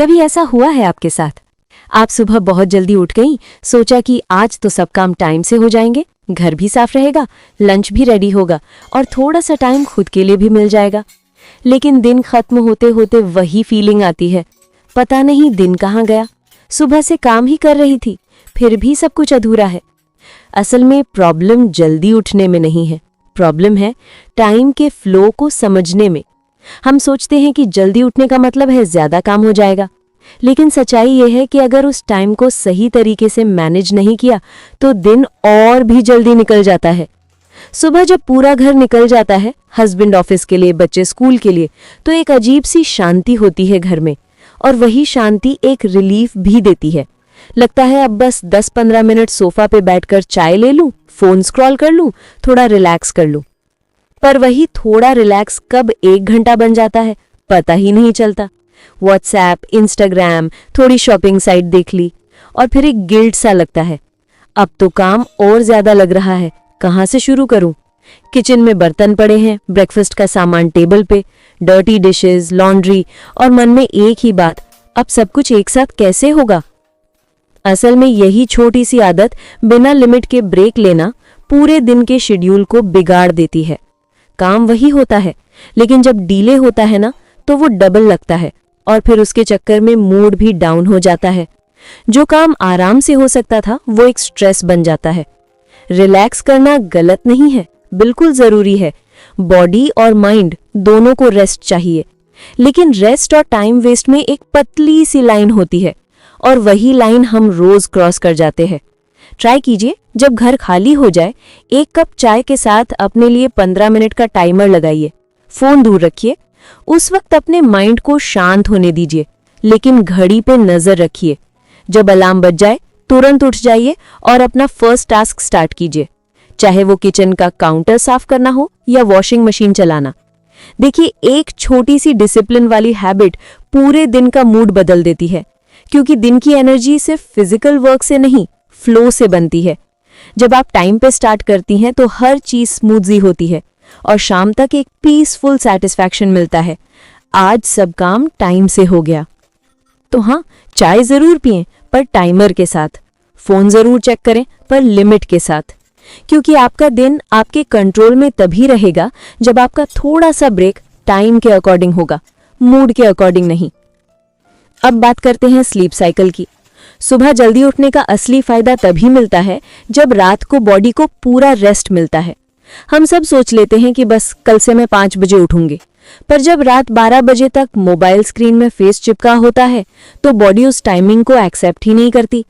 कभी ऐसा हुआ है आपके साथ? आप सुबह बहुत जल्दी उठ गईं, सोचा कि आज तो सब काम टाइम से हो जाएंगे, घर भी साफ रहेगा, लंच भी रेडी होगा और थोड़ा सा टाइम खुद के लिए भी मिल जाएगा। लेकिन दिन खत्म होते होते वही फीलिंग आती है, पता नहीं दिन कहाँ गया। सुबह से काम ही कर रही थी, फिर भी सब कुछ अधूरा है। असल में प्रॉब्लम जल्दी उठने में नहीं है, प्रॉब्लम है टाइम के फ्लो को समझने में। हम सोचते हैं कि जल्दी उठने का मतलब है ज्यादा काम हो जाएगा, लेकिन सच्चाई यह है कि अगर उस टाइम को सही तरीके से मैनेज नहीं किया तो दिन और भी जल्दी निकल जाता है। सुबह जब पूरा घर निकल जाता है, हस्बैंड ऑफिस के लिए, बच्चे स्कूल के लिए, तो एक अजीब सी शांति होती है घर में, और वही शांति एक रिलीफ भी देती है। लगता है अब बस 10-15 मिनट सोफा पे बैठकर चाय ले लूं, फोन स्क्रॉल कर लूं, थोड़ा रिलैक्स कर लूं। पर वही थोड़ा रिलैक्स कब 1 घंटा बन जाता है पता ही नहीं चलता। व्हाट्सएप, इंस्टाग्राम, थोड़ी शॉपिंग साइट देख ली और फिर एक गिल्ट सा लगता है, अब तो काम और ज्यादा लग रहा है, कहाँ से शुरू करूं? किचन में बर्तन पड़े हैं, ब्रेकफास्ट का सामान टेबल पे, डर्टी डिशेस, लॉन्ड्री, और मन में एक ही बात, अब सब कुछ एक साथ कैसे होगा? असल में यही छोटी सी आदत बिना लिमिट के ब्रेक लेना पूरे दिन के शेड्यूल को बिगाड़ देती है। काम वही होता है, लेकिन जब डीले होता है ना तो वो डबल लगता है और फिर उसके चक्कर में मूड भी डाउन हो जाता है। जो काम आराम से हो सकता था वो एक स्ट्रेस बन जाता है। रिलैक्स करना गलत नहीं है, बिल्कुल जरूरी है। बॉडी और माइंड दोनों को रेस्ट चाहिए, लेकिन रेस्ट और टाइम वेस्ट में एक पतली सी लाइन होती है और वही लाइन हम रोज क्रॉस कर जाते हैं। ट्राई कीजिए, जब घर खाली हो जाए, 1 कप चाय के साथ अपने लिए 15 मिनट का टाइमर लगाइए। फोन दूर रखिए, उस वक्त अपने माइंड को शांत होने दीजिए, लेकिन घड़ी पे नजर रखिए। जब अलार्म बज जाए तुरंत उठ जाइए और अपना फर्स्ट टास्क स्टार्ट कीजिए, चाहे वो किचन का काउंटर साफ करना हो या वॉशिंग मशीन चलाना। देखिए, एक छोटी सी डिसिप्लिन वाली हैबिट पूरे दिन का मूड बदल देती है, क्योंकि दिन की एनर्जी सिर्फ फिजिकल वर्क से नहीं, फ्लो से बनती है। जब आप टाइम पे स्टार्ट करती हैं तो हर चीज स्मूथली होती है और शाम तक एक पीसफुल सेटिस्फैक्शन मिलता है, आज सब काम टाइम से हो गया। तो हाँ, चाय जरूर पिएं, पर टाइमर के साथ। फोन जरूर चेक करें, पर लिमिट के साथ, क्योंकि आपका दिन आपके कंट्रोल में तभी रहेगा जब आपका थोड़ा सा ब्रेक टाइम के अकॉर्डिंग होगा, मूड के अकॉर्डिंग नहीं। अब बात करते हैं स्लीप साइकिल की। सुबह जल्दी उठने का असली फायदा तभी मिलता है जब रात को बॉडी को पूरा रेस्ट मिलता है। हम सब सोच लेते हैं कि बस कल से मैं 5 बजे उठूंगी, पर जब रात 12 बजे तक मोबाइल स्क्रीन में फेस चिपका होता है तो बॉडी उस टाइमिंग को एक्सेप्ट ही नहीं करती।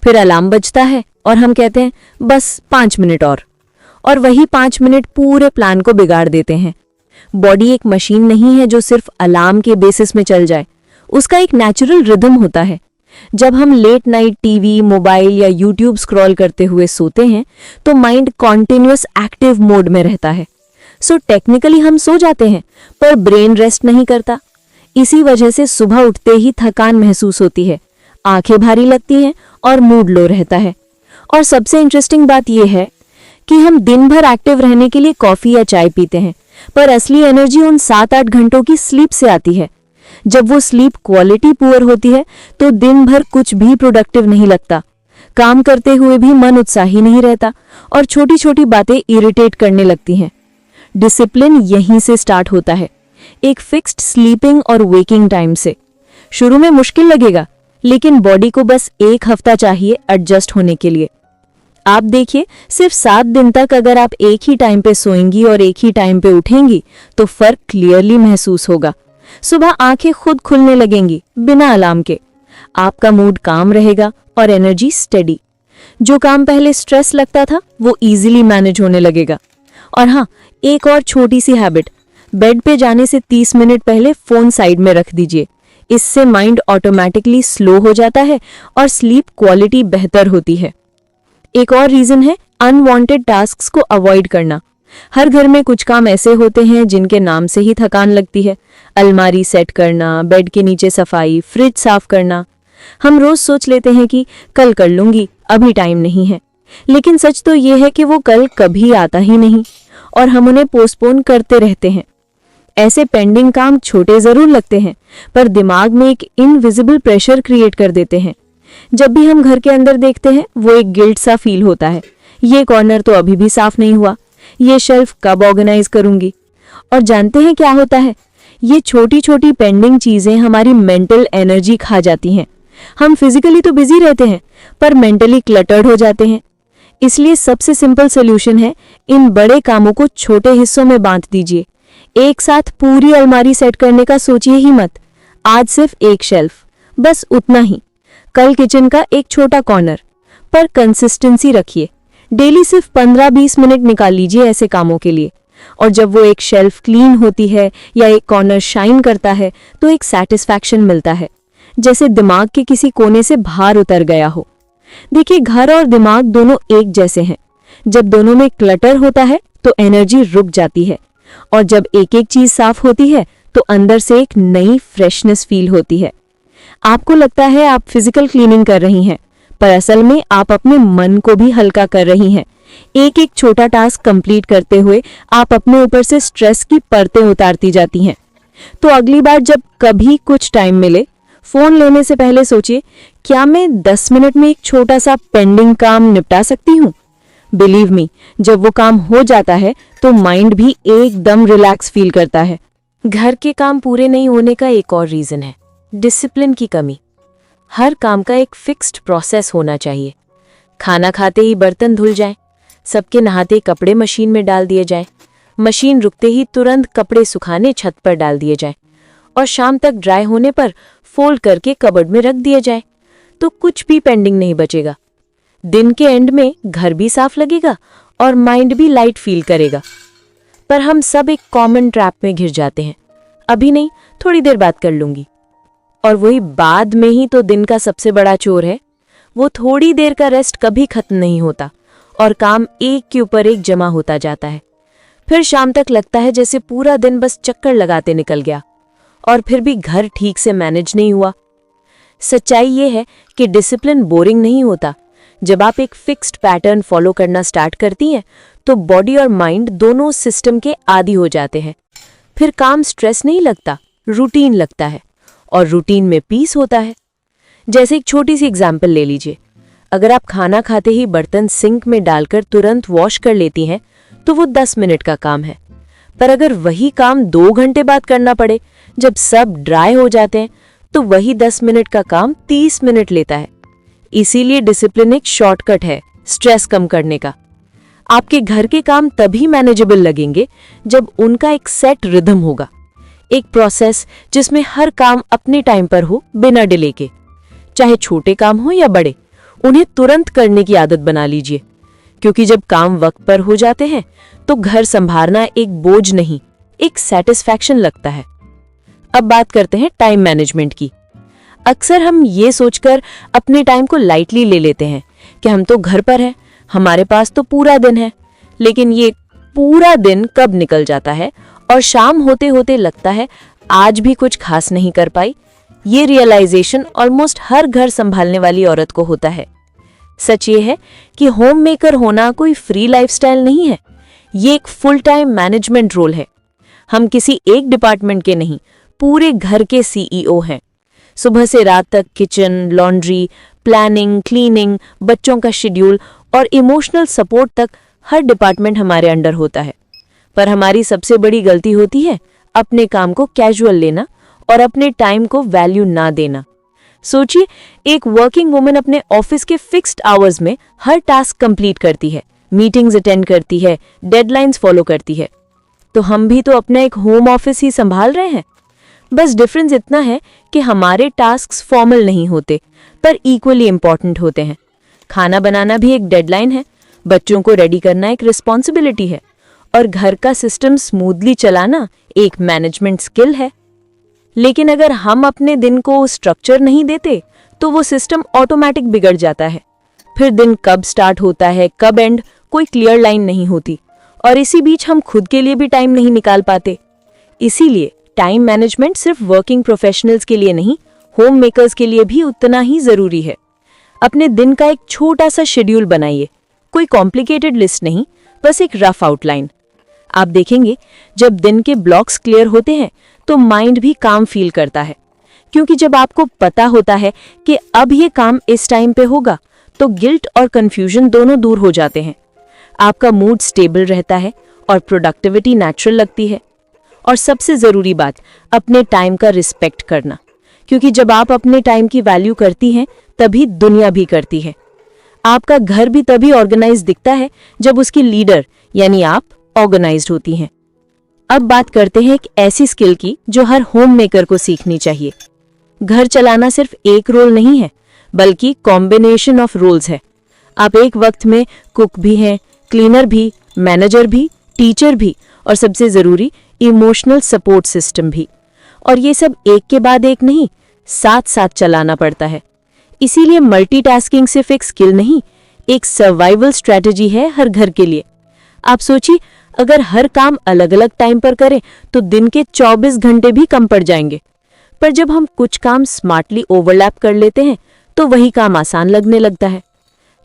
फिर अलार्म बजता है और हम कहते हैं बस 5 मिनट और वही 5 मिनट पूरे प्लान को बिगाड़ देते हैं। बॉडी एक मशीन नहीं है जो सिर्फ अलार्म के बेसिस में चल जाए, उसका एक नेचुरल रिदम होता है। जब हम लेट नाइट टीवी, मोबाइल या यूट्यूब स्क्रॉल करते हुए सोते हैं तो माइंड कॉन्टिन्यूअस एक्टिव मोड में रहता है। सो टेक्निकली हम सो जाते हैं, पर ब्रेन रेस्ट नहीं करता। इसी वजह से सुबह उठते ही थकान महसूस होती है, आंखें भारी लगती हैं और मूड लो रहता है। और सबसे इंटरेस्टिंग बात यह है कि हम दिन भर एक्टिव रहने के लिए कॉफी या चाय पीते हैं, पर असली एनर्जी उन 7-8 घंटों की स्लीप से आती है। जब वो स्लीप क्वालिटी पुअर होती है तो दिन भर कुछ भी प्रोडक्टिव नहीं लगता, काम करते हुए भी मन उत्साही नहीं रहता और छोटी छोटी बातें इरिटेट करने लगती हैं। डिसिप्लिन यहीं से स्टार्ट होता है, एक फिक्स्ड स्लीपिंग और वेकिंग टाइम से। शुरू में मुश्किल लगेगा, लेकिन बॉडी को बस 1 हफ्ता चाहिए एडजस्ट होने के लिए। आप देखिए, सिर्फ 7 दिन तक अगर आप एक ही टाइम पे सोएंगी और एक ही टाइम पे उठेंगी तो फर्क क्लियरली महसूस होगा। सुबह आंखें खुद खुलने लगेंगी बिना अलार्म के, आपका मूड काम रहेगा और एनर्जी स्टेडी। जो काम पहले स्ट्रेस लगता था वो इजीली मैनेज होने लगेगा। और हाँ, एक और छोटी सी हैबिट, बेड पे जाने से 30 मिनट पहले फोन साइड में रख दीजिए। इससे माइंड ऑटोमेटिकली स्लो हो जाता है और स्लीप क्वालिटी बेहतर होती है। एक और रीजन है अनवांटेड टास्क्स को अवॉइड करना। हर घर में कुछ काम ऐसे होते हैं जिनके नाम से ही थकान लगती है। अलमारी सेट करना, बेड के नीचे सफाई, फ्रिज साफ करना। हम रोज सोच लेते हैं कि कल कर लूंगी, अभी टाइम नहीं है, लेकिन सच तो ये है कि वो कल कभी आता ही नहीं और हम उन्हें पोस्टपोन करते रहते हैं। ऐसे पेंडिंग काम छोटे जरूर लगते हैं, पर दिमाग में एक इनविजिबल प्रेशर क्रिएट कर देते हैं। जब भी हम घर के अंदर देखते हैं, वो एक गिल्ट सा फील होता है। ये कॉर्नर तो अभी भी साफ नहीं हुआ, ये शेल्फ कब ऑर्गेनाइज करूंगी। और जानते हैं क्या होता है? ये छोटी छोटी पेंडिंग चीजें हमारी मेंटल एनर्जी खा जाती हैं। हम फिजिकली तो बिजी रहते हैं, पर मेंटली क्लटर्ड हो जाते हैं। इसलिए सबसे सिंपल सोल्यूशन है, इन बड़े कामों को छोटे हिस्सों में बांट दीजिए। एक साथ पूरी अलमारी सेट करने का सोचिए ही मत। आज सिर्फ एक शेल्फ, बस उतना ही। कल किचन का एक छोटा कॉर्नर। पर कंसिस्टेंसी रखिए। डेली सिर्फ 15-20 मिनट निकाल लीजिए ऐसे कामों के लिए। और जब वो एक शेल्फ क्लीन होती है या एक कॉर्नर शाइन करता है, तो एक सैटिस्फैक्शन मिलता है, जैसे दिमाग के किसी कोने से भार उतर गया हो। देखिए, घर और दिमाग दोनों एक जैसे हैं। जब दोनों में क्लटर होता है तो एनर्जी रुक जाती है, और जब एक एक चीज साफ होती है तो अंदर से एक नई फ्रेशनेस फील होती है। आपको लगता है आप फिजिकल क्लीनिंग कर रही हैं, पर असल में आप अपने मन को भी हल्का कर रही हैं। एक एक छोटा टास्क कंप्लीट करते हुए आप अपने ऊपर से स्ट्रेस की परतें उतारती जाती हैं। तो अगली बार जब कभी कुछ टाइम मिले, फोन लेने से पहले सोचिए, क्या मैं 10 मिनट में एक छोटा सा पेंडिंग काम निपटा सकती हूँ? बिलीव मी, जब वो काम हो जाता है तो माइंड भी एकदम रिलैक्स फील करता है। घर के काम पूरे नहीं होने का एक और रीजन है डिसिप्लिन की कमी। हर काम का एक फिक्स्ड प्रोसेस होना चाहिए। खाना खाते ही बर्तन धुल जाएं, सबके नहाते कपड़े मशीन में डाल दिए जाएं, मशीन रुकते ही तुरंत कपड़े सुखाने छत पर डाल दिए जाएं, और शाम तक ड्राई होने पर फोल्ड करके कबर्ड में रख दिए जाए, तो कुछ भी पेंडिंग नहीं बचेगा। दिन के एंड में घर भी साफ लगेगा और माइंड भी लाइट फील करेगा। पर हम सब एक कॉमन ट्रैप में घिर जाते हैं, अभी नहीं, थोड़ी देर बात कर लूंगी। और वही बाद में ही तो दिन का सबसे बड़ा चोर है। वो थोड़ी देर का रेस्ट कभी खत्म नहीं होता और काम एक के ऊपर एक जमा होता जाता है। फिर शाम तक लगता है जैसे पूरा दिन बस चक्कर लगाते निकल गया, और फिर भी घर ठीक से मैनेज नहीं हुआ। सच्चाई ये है कि डिसिप्लिन बोरिंग नहीं होता। जब आप एक फिक्स्ड पैटर्न फॉलो करना स्टार्ट करती हैं, तो बॉडी और माइंड दोनों सिस्टम के आदी हो जाते हैं। फिर काम स्ट्रेस नहीं लगता, रूटीन लगता है, और रूटीन में पीस होता है। जैसे एक छोटी सी एग्जाम्पल ले लीजिए। अगर आप खाना खाते ही बर्तन सिंक में डालकर तुरंत वॉश कर लेती हैं, तो वो 10 मिनट का काम है। पर अगर वही काम 2 घंटे बाद करना पड़े, जब सब ड्राई हो जाते हैं, तो वही 10 मिनट का काम 30 मिनट लेता है। इसीलिए डिसिप्लिन एक शॉर्टकट है स्ट्रेस कम करने का। आपके घर के काम तभी मैनेजेबल लगेंगे जब उनका एक सेट रिदम होगा, एक प्रोसेस जिसमें हर काम अपने टाइम पर हो, बिना डिले के। चाहे छोटे काम हो या बड़े, उन्हें तुरंत करने की आदत बना लीजिए, क्योंकि जब काम वक्त पर हो जाते हैं तो घर संभालना एक बोझ नहीं, एक सेटिस्फैक्शन लगता है। अब बात करते हैं टाइम मैनेजमेंट की। अक्सर हम ये सोचकर अपने टाइम को लाइटली ले लेते हैं कि हम तो घर पर हैं, हमारे पास तो पूरा दिन है। लेकिन ये पूरा दिन कब निकल जाता है और शाम होते होते लगता है आज भी कुछ खास नहीं कर पाई। ये रियलाइजेशन ऑलमोस्ट हर घर संभालने वाली औरत को होता है। सच ये है कि होम मेकर होना कोई फ्री लाइफस्टाइल नहीं है, ये एक फुल टाइम मैनेजमेंट रोल है। हम किसी एक डिपार्टमेंट के नहीं, पूरे घर के सीईओ हैं। सुबह से रात तक किचन, लॉन्ड्री, प्लानिंग, क्लीनिंग, बच्चों का शेड्यूल और इमोशनल सपोर्ट तक हर डिपार्टमेंट हमारे अंडर होता है। पर हमारी सबसे बड़ी गलती होती है अपने काम को कैजुअल लेना और अपने टाइम को वैल्यू ना देना। सोचिए, एक वर्किंग वुमन अपने ऑफिस के फिक्स्ड आवर्स में हर टास्क कंप्लीट करती है, मीटिंग्स अटेंड करती है, डेडलाइंस फॉलो करती है। तो हम भी तो अपना एक होम ऑफिस ही संभाल रहे हैं। बस डिफरेंस इतना है कि हमारे टास्क्स फॉर्मल नहीं होते, पर इक्वली इंपॉर्टेंट होते हैं। खाना बनाना भी एक डेडलाइन है, बच्चों को रेडी करना एक रिस्पॉन्सिबिलिटी है, और घर का सिस्टम स्मूथली चलाना एक मैनेजमेंट स्किल है। लेकिन अगर हम अपने दिन को स्ट्रक्चर नहीं देते, तो वो सिस्टम ऑटोमेटिक बिगड़ जाता है। फिर दिन कब स्टार्ट होता है, कब एंड, कोई क्लियर लाइन नहीं होती, और इसी बीच हम खुद के लिए भी टाइम नहीं निकाल पाते। इसीलिए टाइम मैनेजमेंट सिर्फ वर्किंग प्रोफेशनल्स के लिए नहीं, होम मेकर्स के लिए भी उतना ही जरूरी है। अपने दिन का एक छोटा सा शेड्यूल बनाइए, कोई कॉम्प्लिकेटेड लिस्ट नहीं, बस एक रफ आउटलाइन। आप देखेंगे जब दिन के ब्लॉक्स क्लियर होते हैं तो माइंड भी काम फील करता है, क्योंकि जब आपको पता होता है कि अब ये काम इस टाइम पे होगा तो गिल्ट और कंफ्यूजन दोनों दूर हो जाते हैं। आपका मूड स्टेबल रहता है और प्रोडक्टिविटी नेचुरल लगती है। और सबसे ज़रूरी बात, अपने टाइम का रिस्पेक्ट करना, क्योंकि जब आप अपने टाइम की वैल्यू करती हैं तभी दुनिया भी करती है। आपका घर भी तभी ऑर्गेनाइज दिखता है जब उसकी लीडर यानी आप ऑर्गेनाइज्ड होती हैं। अब बात करते हैं एक ऐसी स्किल की जो हर होम मेकर को सीखनी चाहिए। घर चलाना सिर्फ एक रोल नहीं है, बल्कि कॉम्बिनेशन ऑफ रोल्स है। आप एक वक्त में कुक भी हैं, क्लीनर भी, मैनेजर भी, टीचर भी और सबसे ज़रूरी इमोशनल सपोर्ट सिस्टम भी। और ये सब एक के बाद एक नहीं, साथ साथ चलाना पड़ता है। इसीलिए मल्टीटास्किंग सिर्फ एक स्किल नहीं, एक सर्वाइवल स्ट्रैटेजी है हर घर के लिए। आप सोचिए, अगर हर काम अलग अलग टाइम पर करें तो दिन के 24 घंटे भी कम पड़ जाएंगे। पर जब हम कुछ काम स्मार्टली ओवरलैप कर लेते हैं तो वही काम आसान लगने लगता है।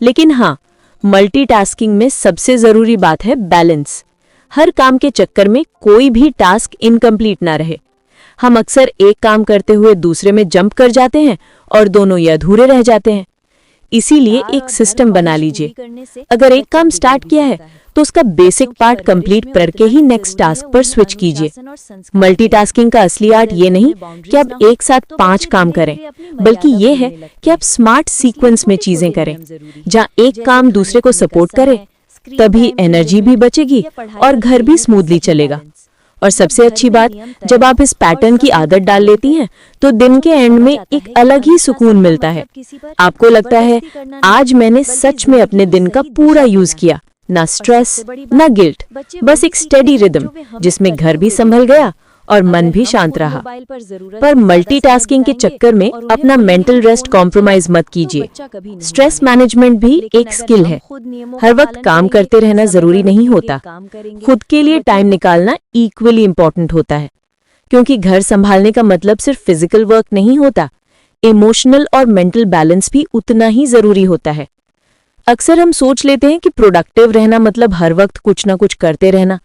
लेकिन हाँ, मल्टीटास्किंग में सबसे ज़रूरी बात है बैलेंस। हर काम के चक्कर में कोई भी टास्क इनकम्प्लीट ना रहे। हम अक्सर एक काम करते हुए दूसरे में जंप कर जाते हैं और दोनों ये अधूरे रह जाते हैं। इसीलिए एक सिस्टम बना लीजिए। अगर एक काम स्टार्ट किया है तो उसका बेसिक पार्ट कंप्लीट करके ही नेक्स्ट टास्क पर स्विच कीजिए। मल्टीटास्किंग का असली आर्ट ये नहीं कि आप एक साथ 5 काम करें, बल्कि ये है कि आप स्मार्ट सीक्वेंस में चीजें करें, जहां एक काम दूसरे को सपोर्ट करे। तभी एनर्जी भी बचेगी और घर भी स्मूथली चलेगा। और सबसे अच्छी बात, जब आप इस पैटर्न की आदत डाल लेती हैं तो दिन के एंड में एक अलग ही सुकून मिलता है। आपको लगता है आज मैंने सच में अपने दिन का पूरा यूज किया, ना स्ट्रेस ना गिल्ट, बस एक स्टेडी रिदम जिसमें घर भी संभल गया और मन भी शांत रहा। पर मल्टीटास्किंग के चक्कर में अपना मेंटल रेस्ट कॉम्प्रोमाइज मत कीजिए। स्ट्रेस मैनेजमेंट भी एक स्किल है। हर वक्त काम करते रहना जरूरी नहीं होता। खुद के लिए टाइम निकालना इक्वली इम्पोर्टेंट होता है, क्योंकि घर संभालने का मतलब सिर्फ फिजिकल वर्क नहीं होता, इमोशनल और मेंटल बैलेंस भी उतना ही जरूरी होता है। अक्सर हम सोच लेते हैं कि प्रोडक्टिव रहना मतलब हर वक्त कुछ ना कुछ करते रहना,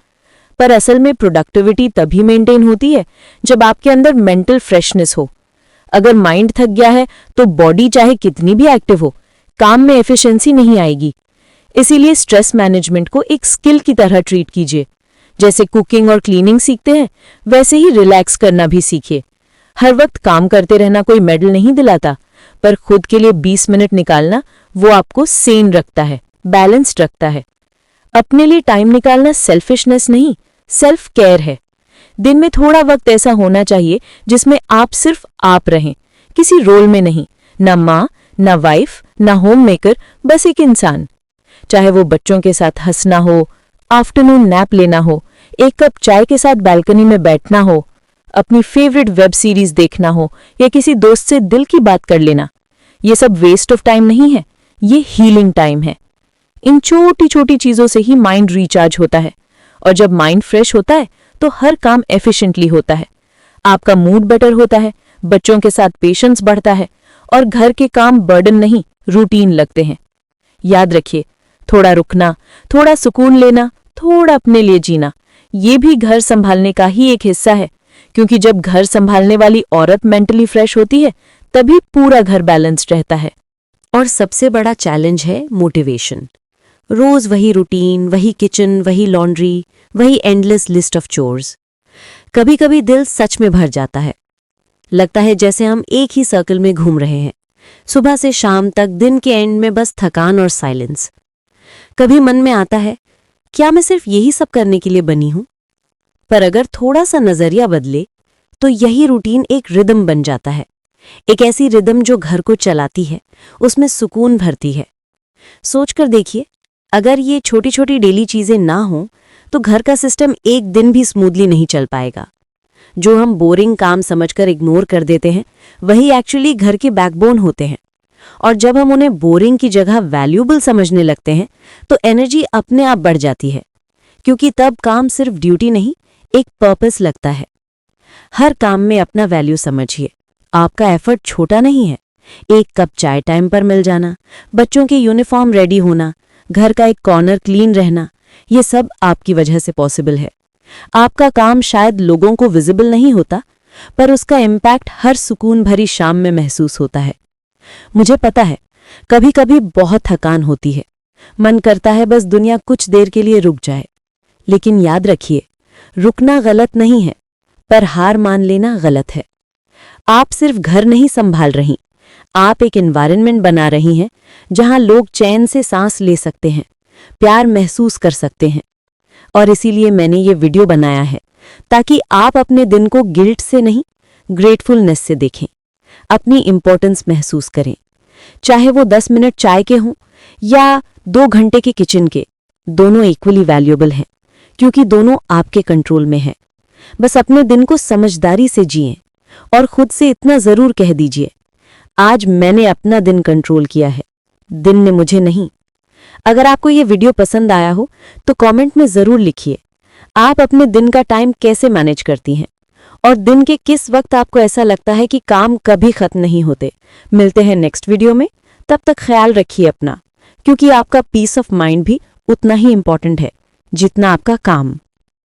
पर असल में प्रोडक्टिविटी तभी मेंटेन होती है जब आपके अंदर मेंटल फ्रेशनेस हो। अगर माइंड थक गया है तो बॉडी चाहे कितनी भी एक्टिव हो, काम में एफिशिएंसी नहीं आएगी। इसीलिए स्ट्रेस मैनेजमेंट को एक स्किल की तरह ट्रीट कीजिए। जैसे कुकिंग और क्लीनिंग सीखते हैं, वैसे ही रिलैक्स करना भी सीखिए। हर वक्त काम करते रहना कोई मेडल नहीं दिलाता, पर खुद के लिए 20 मिनट निकालना वो आपको सेन रखता है, बैलेंस्ड रखता है। अपने लिए टाइम निकालना सेल्फिशनेस नहीं, सेल्फ केयर है। दिन में थोड़ा वक्त ऐसा होना चाहिए जिसमें आप सिर्फ आप रहें, किसी रोल में नहीं, ना माँ, ना वाइफ, ना होम मेकर, बस एक इंसान। चाहे वो बच्चों के साथ हंसना हो, आफ्टरनून नैप लेना हो, एक कप चाय के साथ बालकनी में बैठना हो, अपनी फेवरेट वेब सीरीज देखना हो या किसी दोस्त से दिल की बात कर लेना। ये सब वेस्ट ऑफ टाइम नहीं है, ये हीलिंग टाइम है। इन छोटी छोटी चीजों से ही माइंड रिचार्ज होता है, और जब माइंड फ्रेश होता है तो हर काम एफिशिएंटली होता है। आपका मूड बेटर होता है, बच्चों के साथ पेशेंस बढ़ता है और घर के काम बर्डन नहीं, रूटीन लगते हैं। याद रखिए, थोड़ा रुकना, थोड़ा सुकून लेना, थोड़ा अपने लिए जीना, ये भी घर संभालने का ही एक हिस्सा है। क्योंकि जब घर संभालने वाली औरत मेंटली फ्रेश होती है तभी पूरा घर बैलेंस्ड रहता है। और सबसे बड़ा चैलेंज है मोटिवेशन। रोज वही रूटीन, वही किचन, वही लॉन्ड्री, वही एंडलेस लिस्ट ऑफ चोर्स। कभी कभी दिल सच में भर जाता है, लगता है जैसे हम एक ही सर्कल में घूम रहे हैं, सुबह से शाम तक, दिन के एंड में बस थकान और साइलेंस। कभी मन में आता है, क्या मैं सिर्फ यही सब करने के लिए बनी हूं? पर अगर थोड़ा सा नजरिया बदले तो यही रूटीन एक रिदम बन जाता है, एक ऐसी रिदम जो घर को चलाती है, उसमें सुकून भरती है। सोचकर देखिए, अगर ये छोटी छोटी डेली चीजें ना हों तो घर का सिस्टम एक दिन भी स्मूथली नहीं चल पाएगा। जो हम बोरिंग काम समझकर इग्नोर कर देते हैं, वही एक्चुअली घर के बैकबोन होते हैं। और जब हम उन्हें बोरिंग की जगह वैल्यूएबल समझने लगते हैं तो एनर्जी अपने आप बढ़ जाती है, क्योंकि तब काम सिर्फ ड्यूटी नहीं, एक पर्पस लगता है। हर काम में अपना वैल्यू समझिए। आपका एफर्ट छोटा नहीं है। एक कप चाय टाइम पर मिल जाना, बच्चों के यूनिफॉर्म रेडी होना, घर का एक कॉर्नर क्लीन रहना, ये सब आपकी वजह से पॉसिबल है। आपका काम शायद लोगों को विजिबल नहीं होता, पर उसका इम्पैक्ट हर सुकून भरी शाम में महसूस होता है। मुझे पता है, कभी कभी बहुत थकान होती है, मन करता है बस दुनिया कुछ देर के लिए रुक जाए। लेकिन याद रखिए, रुकना गलत नहीं है, पर हार मान लेना गलत है। आप सिर्फ घर नहीं संभाल रही, आप एक एनवायरनमेंट बना रही हैं जहां लोग चैन से सांस ले सकते हैं, प्यार महसूस कर सकते हैं। और इसीलिए मैंने ये वीडियो बनाया है, ताकि आप अपने दिन को गिल्ट से नहीं, ग्रेटफुलनेस से देखें, अपनी इंपॉर्टेंस महसूस करें। चाहे वो 10 मिनट चाय के हों या 2 घंटे के किचन के, दोनों इक्वली वैल्यूएबल हैं, क्योंकि दोनों आपके कंट्रोल में हैं। बस अपने दिन को समझदारी से जिएं और खुद से इतना जरूर कह दीजिए, आज मैंने अपना दिन कंट्रोल किया है, दिन ने मुझे नहीं। अगर आपको ये वीडियो पसंद आया हो तो कमेंट में जरूर लिखिए, आप अपने दिन का टाइम कैसे मैनेज करती हैं और दिन के किस वक्त आपको ऐसा लगता है कि काम कभी खत्म नहीं होते। मिलते हैं नेक्स्ट वीडियो में, तब तक ख्याल रखिए अपना, क्योंकि आपका पीस ऑफ माइंड भी उतना ही इंपॉर्टेंट है जितना आपका काम।